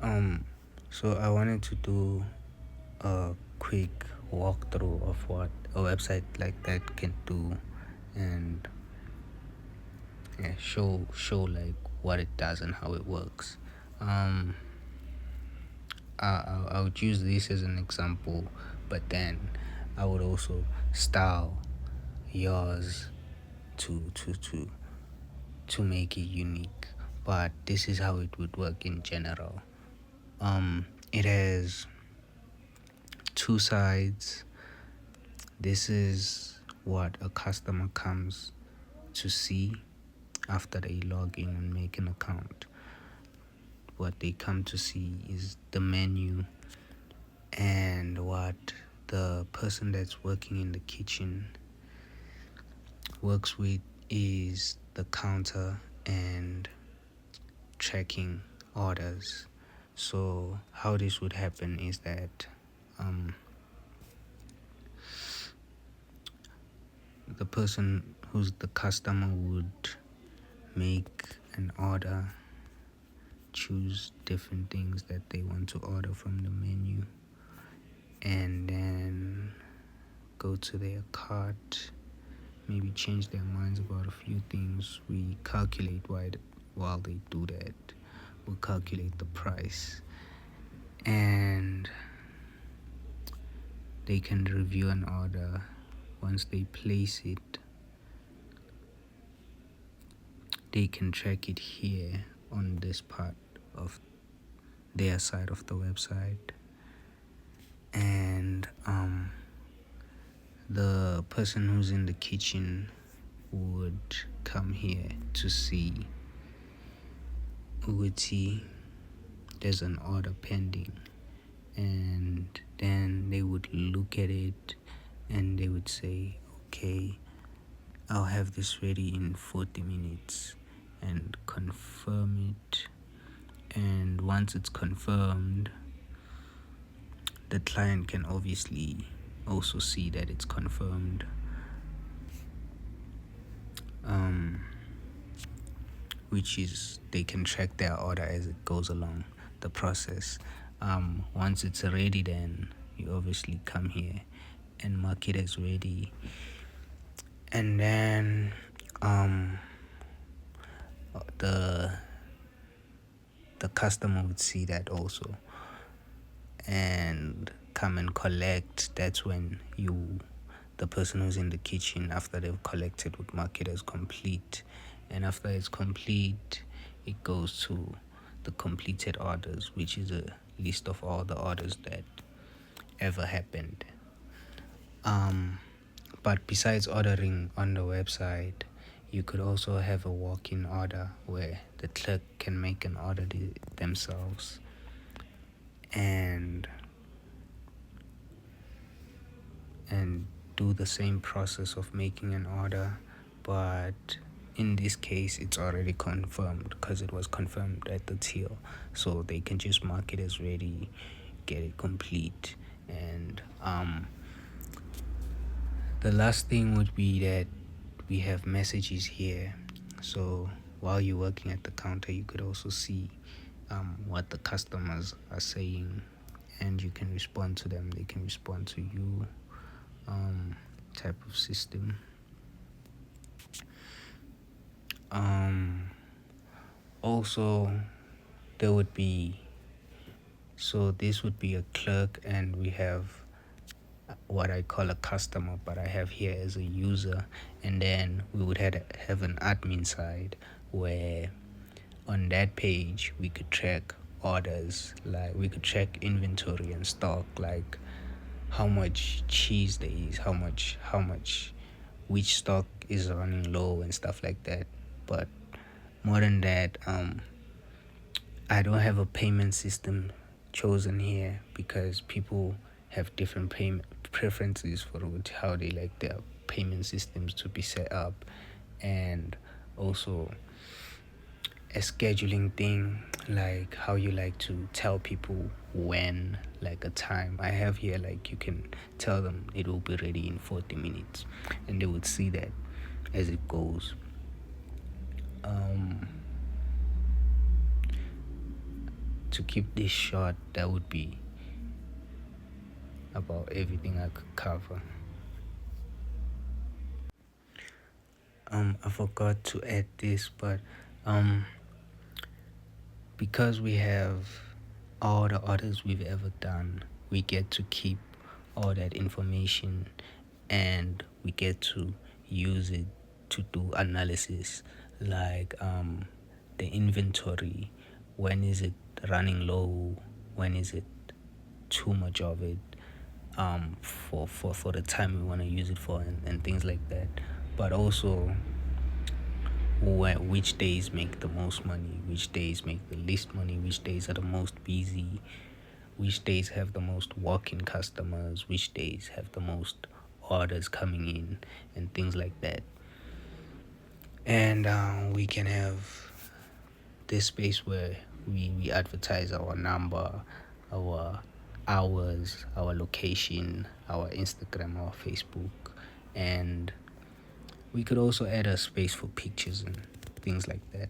Um, so I wanted to do a quick walkthrough of what a website like that can do, and yeah, show like what it does and how it works. Um, I would use this as an example, but then I would also style yours to make it unique. But this is how it would work in general. It has two sides. This is what a customer comes to see after they log in and make an account. What they come to see is the menu, and what the person that's working in the kitchen works with is the counter and tracking orders. So how this would happen is that um, the person who's the customer would make an order, choose different things that they want to order from the menu, and then go to their cart, maybe change their minds about a few things. We calculate while they do that. We'll calculate the price, and they can review an order. Once they place it, they can track it here on this part of their side of the website. And the person who's in the kitchen would come here to see Uguti, there's an order pending, and then they would look at it and they would say, okay, I'll have this ready in 40 minutes, and confirm it. And once it's confirmed, the client can obviously also see that it's confirmed. Which is they can track their order as it goes along the process. Once it's ready, then you obviously come here and mark it as ready, and then the customer would see that also and come and collect. That's when the person who's in the kitchen, after they've collected, would mark it as complete, and after it's complete, it goes to the completed orders, which is a list of all the orders that ever happened. But besides ordering on the website, you could also have a walk-in order where the clerk can make an order themselves and do the same process of making an order, but in this case it's already confirmed because it was confirmed at the till, so they can just mark it as ready, get it complete. And the last thing would be that we have messages here, so while you're working at the counter you could also see what the customers are saying, and you can respond to them, they can respond to you, type of system. Also, there would be, so this would be a clerk, and we have what I call a customer, but I have here as a user, and then we would have an admin side where on that page we could track orders, like we could track inventory and stock, like how much cheese there is, how much which stock is running low and stuff like that. But more than that, I don't have a payment system chosen here because people have different payment preferences for how they like their payment systems to be set up, and also a scheduling thing, like how you like to tell people when, like a time. I have here, like you can tell them it will be ready in 40 minutes and they would see that as it goes. to keep this short, that would be about everything I could cover. I forgot to add this, but um, because we have all the orders we've ever done, we get to keep all that information, and we get to use it to do analysis, like the inventory. When is it running low? When is it too much of it? For the time we want to use it for, and things like that. But also which days make the most money, which days make the least money, which days are the most busy, which days have the most walk-in customers, which days have the most orders coming in, and things like that. And we can have this space where we advertise our number, our hours, our location, our Instagram, our Facebook, and we could also add a space for pictures and things like that.